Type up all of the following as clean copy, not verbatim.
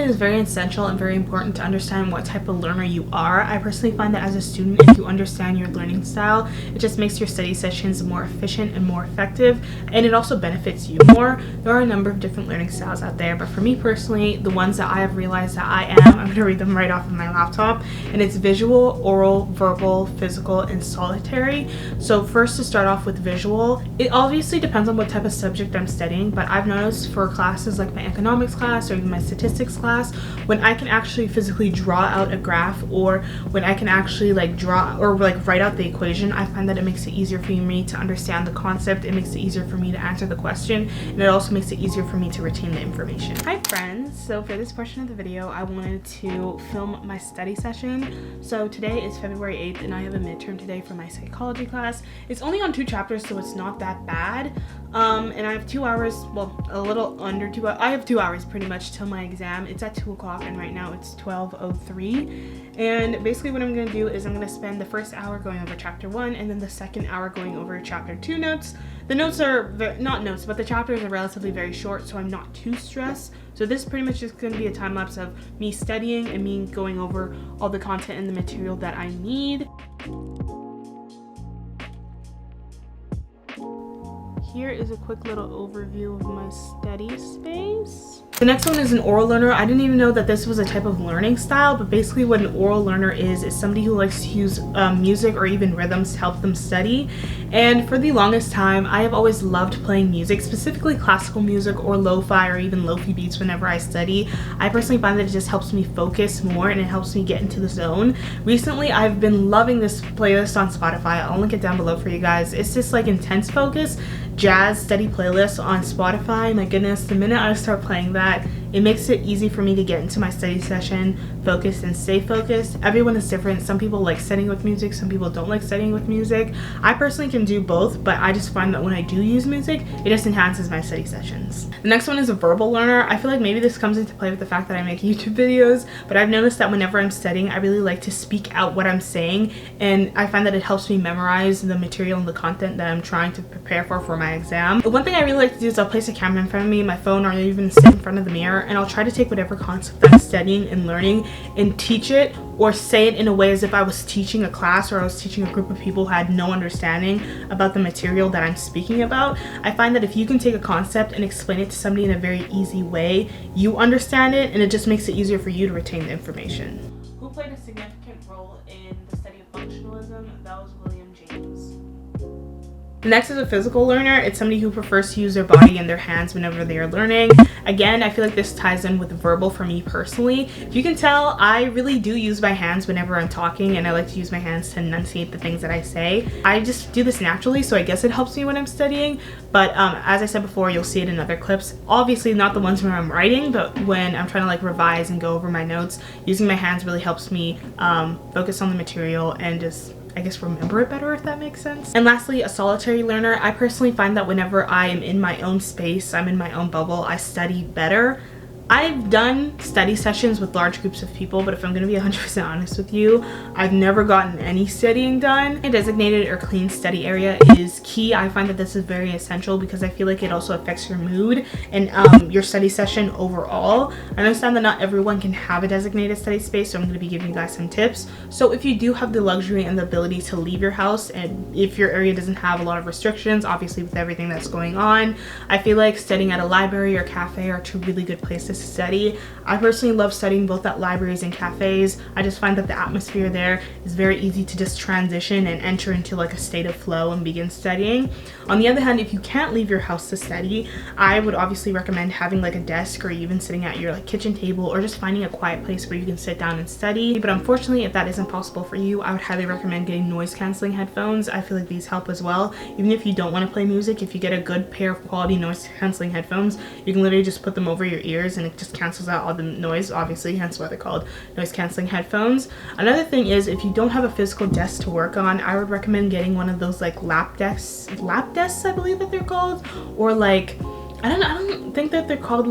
is very essential and very important to understand what type of learner you are. I personally find that as a student, if you understand your learning style, it just makes your study sessions more efficient and more effective, and it also benefits you more. There are a number of different learning styles out there, but for me personally, the ones that I have realized that I'm going to read them right off of my laptop, and it's visual, oral, verbal, physical, and solitary. So first, to start off with visual, it obviously depends on what type of subject I'm studying, but I've noticed for classes like my economics class or even my statistics class, when I can actually physically draw out a graph, or when I can actually draw or write out the equation, I find that it makes it easier for me to understand the concept. It makes it easier for me to answer the question, and it also makes it easier for me to retain the information. Hi friends, so for this portion of the video, I wanted to film my study session. So today is February 8th, and I have a midterm today for my psychology class. It's only on 2 chapters, so it's not that bad. And I have 2 hours, well, a little under 2 hours. I have 2 hours pretty much till my exam. It's at 2 o'clock, and right now it's 12:03. And basically what I'm going to do is I'm going to spend the first hour going over chapter 1, and then the second hour going over chapter 2 notes. The notes are, not notes, but the chapters are relatively very short, so I'm not too stressed. So this is pretty much just going to be a time lapse of me studying and me going over all the content and the material that I need. Here is a quick little overview of my study space. The next one is an oral learner. I didn't even know that this was a type of learning style, but basically what an oral learner is somebody who likes to use music or even rhythms to help them study. And for the longest time, I have always loved playing music, specifically classical music or lo-fi or even lo-fi beats whenever I study. I personally find that it just helps me focus more and it helps me get into the zone. Recently, I've been loving this playlist on Spotify. I'll link it down below for you guys. It's just like intense focus jazz study playlist on Spotify. My goodness, the minute I start playing that, it makes it easy for me to get into my study session, focus and stay focused. Everyone is different. Some people like studying with music, some people don't like studying with music. I personally can do both, but I just find that when I do use music, it just enhances my study sessions. The next one is a verbal learner. I feel like maybe this comes into play with the fact that I make YouTube videos, but I've noticed that whenever I'm studying, I really like to speak out what I'm saying, and I find that it helps me memorize the material and the content that I'm trying to prepare for my exam. The one thing I really like to do is I'll place a camera in front of me, my phone, or even sit in front of the mirror, and I'll try to take whatever concept that I'm studying and learning and teach it, or say it in a way as if I was teaching a class or I was teaching a group of people who had no understanding about the material that I'm speaking about. I find that if you can take a concept and explain it to somebody in a very easy way, you understand it, and it just makes it easier for you to retain the information. Who played a significant role in the study of functionalism? That was William James. Next is a physical learner. It's somebody who prefers to use their body and their hands whenever they are learning. Again, I feel like this ties in with verbal for me personally. If you can tell, I really do use my hands whenever I'm talking, and I like to use my hands to enunciate the things that I say. I just do this naturally, so I guess it helps me when I'm studying. But as I said before, you'll see it in other clips. Obviously not the ones where I'm writing, but when I'm trying to revise and go over my notes, using my hands really helps me focus on the material and just, I guess, remember it better, if that makes sense. And lastly, a solitary learner. I personally find that whenever I am in my own space, I'm in my own bubble, I study better. I've done study sessions with large groups of people, but if I'm going to be 100% honest with you, I've never gotten any studying done. A designated or clean study area is key. I find that this is very essential because I feel like it also affects your mood and your study session overall. I understand that not everyone can have a designated study space, so I'm going to be giving you guys some tips. So if you do have the luxury and the ability to leave your house, and if your area doesn't have a lot of restrictions, obviously with everything that's going on, I feel like studying at a library or cafe are 2 really good places to study. I personally love studying both at libraries and cafes. I just find that the atmosphere there is very easy to just transition and enter into a state of flow and begin studying. On the other hand, if you can't leave your house to study, I would obviously recommend having a desk, or even sitting at your kitchen table, or just finding a quiet place where you can sit down and study. But unfortunately, if that isn't possible for you, I would highly recommend getting noise canceling headphones. I feel like these help as well. Even if you don't want to play music, if you get a good pair of quality noise canceling headphones, you can literally just put them over your ears and it just cancels out all the noise, obviously, hence why they're called noise canceling headphones. Another thing is, if you don't have a physical desk to work on, I would recommend getting one of those lap desks, I believe that they're called, or I don't think that they're called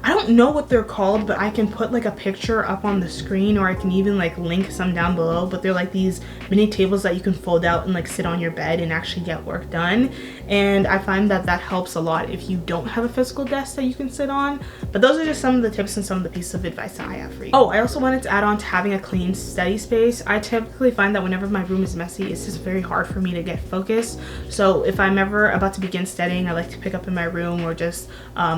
I don't know what they're called, but I can put like a picture up on the screen, or I can even like link some down below. But they're like these mini tables that you can fold out and like sit on your bed and actually get work done. And I find that that helps a lot if you don't have a physical desk that you can sit on. But those are just some of the tips and some of the pieces of advice that I have for you. Oh, I also wanted to add on to having a clean study space. I typically find that whenever my room is messy, it's just very hard for me to get focused. So if I'm ever about to begin studying, I like to pick up in my room, or just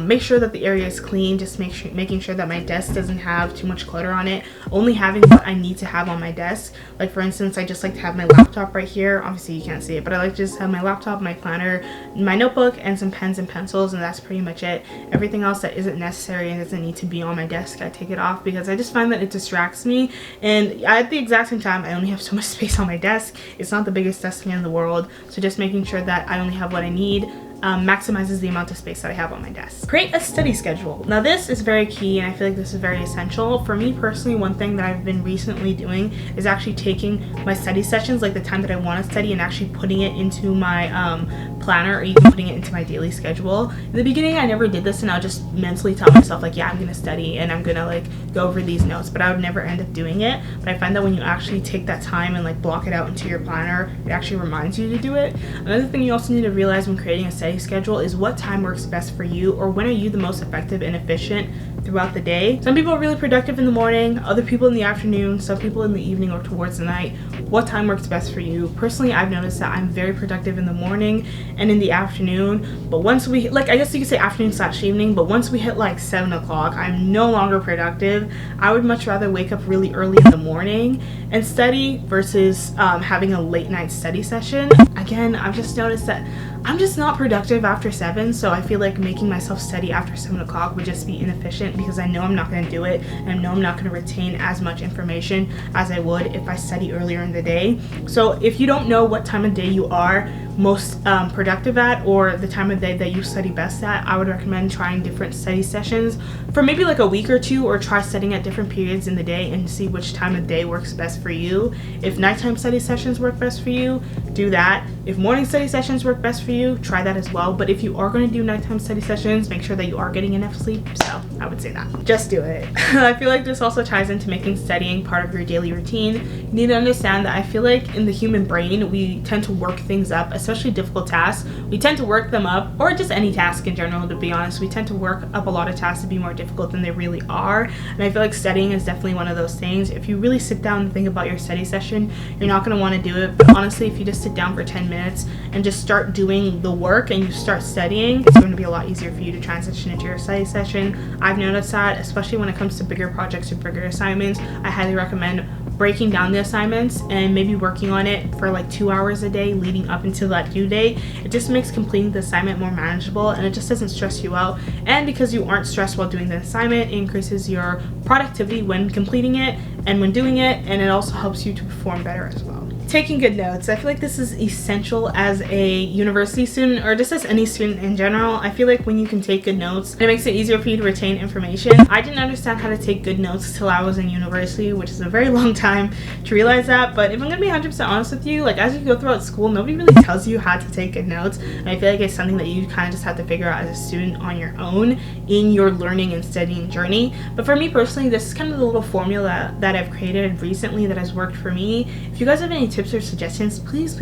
make sure that the area is clean, just making sure that my desk doesn't have too much clutter on it, only having what I need to have on my desk. Like for instance, I just like to have my laptop right here. Obviously you can't see it, but I like to just have my laptop, my planner, my notebook, and some pens and pencils, and that's pretty much it. Everything else that isn't necessary and doesn't need to be on my desk, I take it off, because I just find that it distracts me. And at the exact same time, I only have so much space on my desk. It's not the biggest desk in the world, so just making sure that I only have what I need maximizes the amount of space that I have on my desk. Create a study schedule. Now this is very key, and I feel like this is very essential. For me personally, one thing that I've been recently doing is actually taking my study sessions, like the time that I want to study, and actually putting it into my planner, or even putting it into my daily schedule. In the beginning, I never did this, and I'll just mentally tell myself like, yeah, I'm gonna study and I'm gonna like go over these notes, but I would never end up doing it. But I find that when you actually take that time and like block it out into your planner, it actually reminds you to do it. Another thing you also need to realize when creating a study schedule is what time works best for you, or when are you the most effective and efficient throughout the day. Some people are really productive in the morning, other people in the afternoon, some people in the evening or towards the night. What time works best for you? Personally, I've noticed that I'm very productive in the morning and in the afternoon, but once we hit, like, I guess you could say afternoon / evening, but once we hit like 7 o'clock, I'm no longer productive. I would much rather wake up really early in the morning and study versus having a late night study session. Again, I've just noticed that I'm just not productive after 7, so I feel like making myself study after 7 o'clock would just be inefficient, because I know I'm not going to do it, and I know I'm not going to retain as much information as I would if I study earlier in the day. So if you don't know what time of day you are most productive at, or the time of day that you study best at, I would recommend trying different study sessions for maybe like a week or two, or try studying at different periods in the day and see which time of day works best for you. If nighttime study sessions work best for you, do that. If morning study sessions work best for you, try that as well. But if you are going to do nighttime study sessions, make sure that you are getting enough sleep. So I would say that. Just do it. I feel like this also ties into making studying part of your daily routine. You need to understand that I feel like in the human brain, we tend to work things up, especially difficult tasks. We tend to work them up, or just any task in general, to be honest. We tend to work up a lot of tasks to be more difficult than they really are. And I feel like studying is definitely one of those things. If you really sit down and think about your study session, you're not going to want to do it. But honestly, if you just sit down for 10 minutes and just start doing the work and you start studying, it's going to be a lot easier for you to transition into your study session. I've noticed that, especially when it comes to bigger projects or bigger assignments. I highly recommend breaking down the assignments and maybe working on it for like 2 hours a day leading up until that due date. It just makes completing the assignment more manageable, and it just doesn't stress you out. And because you aren't stressed while doing the assignment, it increases your productivity when completing it and when doing it, and it also helps you to perform better as well. Taking good notes. I feel like this is essential as a university student, or just as any student in general. I feel like when you can take good notes, it makes it easier for you to retain information. I didn't understand how to take good notes till I was in university, which is a very long time to realize that. But if I'm gonna be 100% honest with you, like as you go throughout school, nobody really tells you how to take good notes. And I feel like it's something that you kind of just have to figure out as a student on your own in your learning and studying journey. But for me personally, this is kind of the little formula that I've created recently that has worked for me. If you guys have any tips or suggestions, please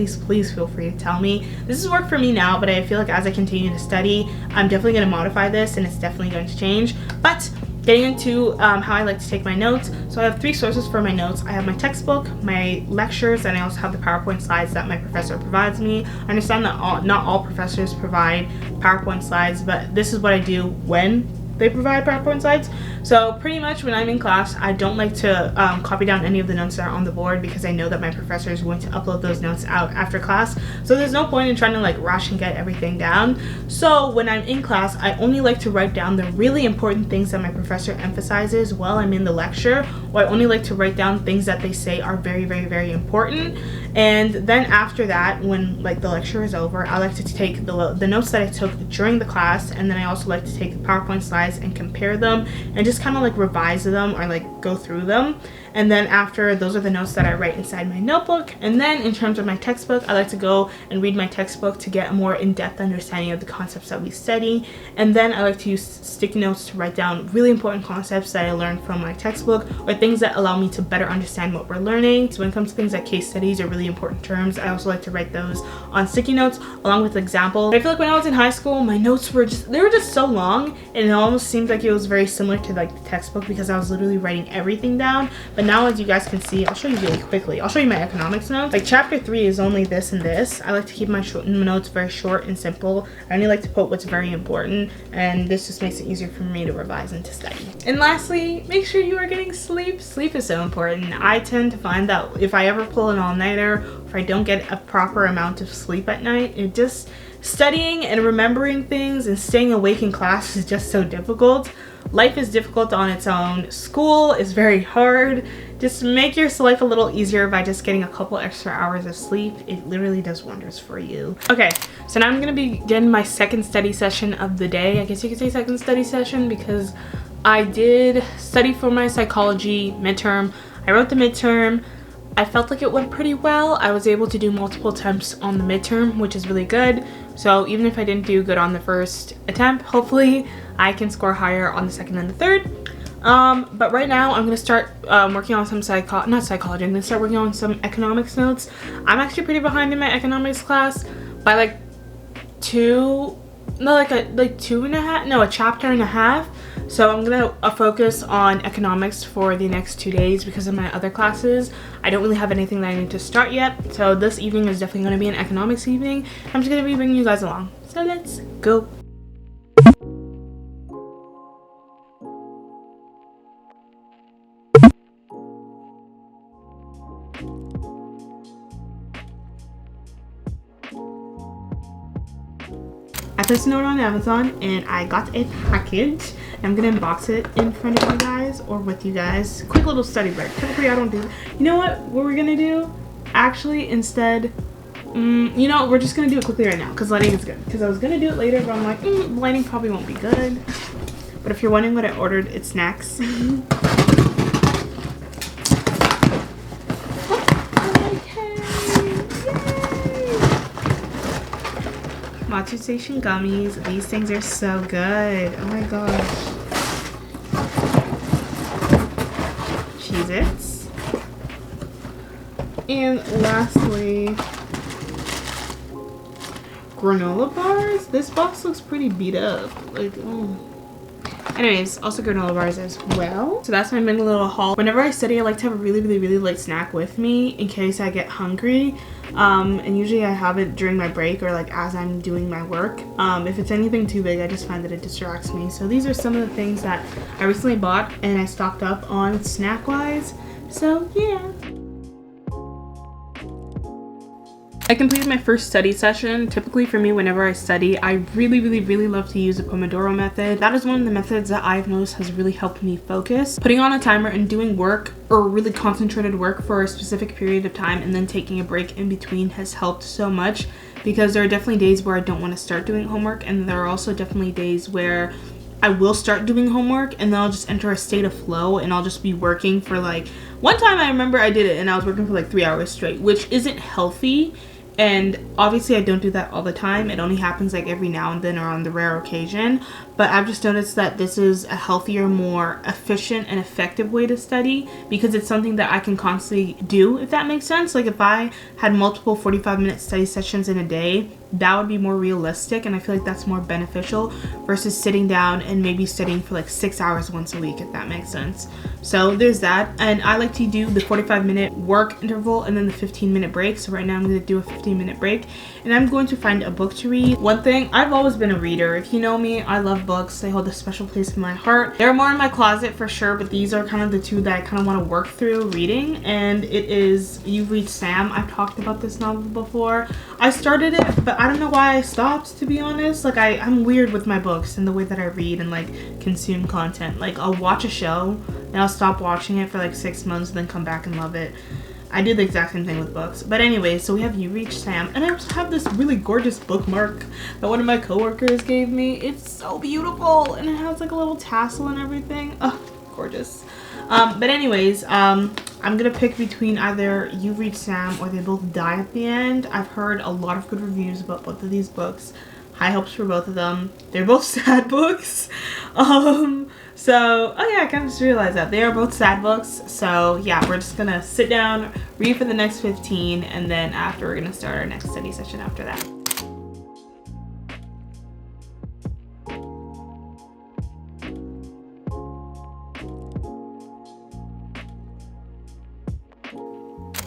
feel free to tell me. This has worked for me now, but I feel like as I continue to study, I'm definitely going to modify this, and it's definitely going to change. But getting into how I like to take my notes. So I have 3 sources for my notes. I have my textbook, my lectures, and I also have the PowerPoint slides that my professor provides me. I understand that not all professors provide PowerPoint slides, but this is what I do when they provide PowerPoint slides. So pretty much when I'm in class, I don't like to copy down any of the notes that are on the board, because I know that my professor is going to upload those notes out after class. So there's no point in trying to like rush and get everything down. So when I'm in class, I only like to write down the really important things that my professor emphasizes while I'm in the lecture, or I only like to write down things that they say are very important. And then after that, when like the lecture is over, I like to take the notes that I took during the class, and then I also like to take the PowerPoint slides and compare them and just kind of like revise them or like go through them. And then after, those are the notes that I write inside my notebook. And then in terms of my textbook, I like to go and read my textbook to get a more in-depth understanding of the concepts that we study. And then I like to use sticky notes to write down really important concepts that I learned from my textbook, or things that allow me to better understand what we're learning. So when it comes to things like case studies or really important terms, I also like to write those on sticky notes along with examples. I feel like when I was in high school, my notes were just so long, and it almost seemed like it was very similar to like the textbook because I was literally writing everything down. But now, as you guys can see, I'll show you really quickly. I'll show you my economics notes. Like chapter 3 is only this and this. I like to keep my notes very short and simple. I only like to put what's very important, and this just makes it easier for me to revise and to study. And lastly, make sure you are getting sleep. Sleep is so important. I tend to find that if I ever pull an all-nighter, if I don't get a proper amount of sleep at night, it just studying and remembering things and staying awake in class is just so difficult. Life is difficult on its own. School is very hard. Just make your life a little easier by just getting a couple extra hours of sleep. It literally does wonders for you. Okay, so now I'm gonna begin my second study session of the day. I guess you could say second study session because I did study for my psychology midterm. I wrote the midterm. I felt like it went pretty well. I was able to do multiple attempts on the midterm, which is really good. So even if I didn't do good on the first attempt, hopefully I can score higher on the second and the third. But right now I'm gonna start working on some I'm gonna start working on some economics notes. I'm actually pretty behind in my economics class by like a chapter and a half. So I'm gonna focus on economics for the next 2 days because of my other classes. I don't really have anything that I need to start yet. So this evening is definitely gonna be an economics evening. I'm just gonna be bringing you guys along. So let's go. I placed a note on Amazon and I got a package. I'm gonna unbox it in front of you guys or with you guys. Quick little study break. Typically I don't do, you know what we're gonna do? Actually, instead, you know, we're just gonna do it quickly right now because lighting is good. Because I was gonna do it later, but I'm like, lighting probably won't be good. But if you're wondering what I ordered, it's snacks. Matcha Station gummies. These things are so good. Oh my gosh. Cheez-Its. And lastly, granola bars. This box looks pretty beat up. Like, anyways, also granola bars as well. So that's my mini little haul. Whenever I study, I like to have a really light snack with me in case I get hungry. And usually I have it during my break or like as I'm doing my work. If it's anything too big, I just find that it distracts me. So these are some of the things that I recently bought and I stocked up on snack wise. So yeah. I completed my first study session. Typically for me, whenever I study, I really love to use the Pomodoro method. That is one of the methods that I've noticed has really helped me focus. Putting on a timer and doing work or really concentrated work for a specific period of time and then taking a break in between has helped so much, because there are definitely days where I don't want to start doing homework, and there are also definitely days where I will start doing homework and then I'll just enter a state of flow and I'll just be working for like, one time I remember I did it and I was working for like 3 hours straight, which isn't healthy. And obviously I don't do that all the time. It only happens like every now and then or on the rare occasion. But I've just noticed that this is a healthier, more efficient and effective way to study, because it's something that I can constantly do, if that makes sense. Like if I had multiple 45-minute study sessions in a day, that would be more realistic, and I feel like that's more beneficial versus sitting down and maybe studying for like 6 hours once a week, if that makes sense. So there's that. And I like to do the 45-minute work interval and then the 15-minute break. So right now I'm going to do a 15-minute break and I'm going to find a book to read. One thing, I've always been a reader. If you know me, I love books. They hold a special place in my heart. There are more in my closet for sure, but these are kind of the two that I kind of want to work through reading, and it is You Read Sam. I've talked about this novel before. I started it, but I don't know why I stopped, to be honest. Like I'm weird with my books and the way that I read and like consume content. Like I'll watch a show and I'll stop watching it for like 6 months and then come back and love it. I do the exact same thing with books. But anyway, so we have You Reach Sam, and I also have this really gorgeous bookmark that one of my coworkers gave me. It's so beautiful, and it has like a little tassel and everything. Oh, gorgeous. But anyways, I'm gonna pick between either You Reach Sam or They Both Die at the End. I've heard a lot of good reviews about both of these books. High hopes for both of them. They're both sad books. So, oh yeah, I kind of just realized that. They are both sad books. So yeah, we're just gonna sit down, read for the next 15, and then after we're gonna start our next study session after that.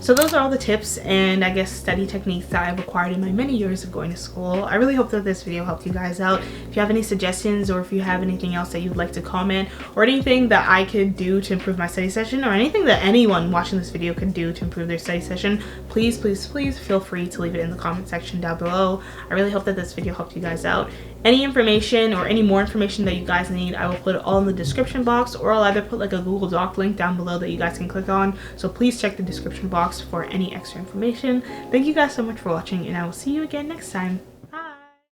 So those are all the tips and I guess study techniques that I've acquired in my many years of going to school. I really hope that this video helped you guys out. If you have any suggestions or if you have anything else that you'd like to comment or anything that I could do to improve my study session or anything that anyone watching this video could do to improve their study session, please feel free to leave it in the comment section down below. I really hope that this video helped you guys out. Any information or any more information that you guys need, I will put it all in the description box, or I'll either put like a Google Doc link down below that you guys can click on. So please check the description box for any extra information. Thank you guys so much for watching, and I will see you again next time.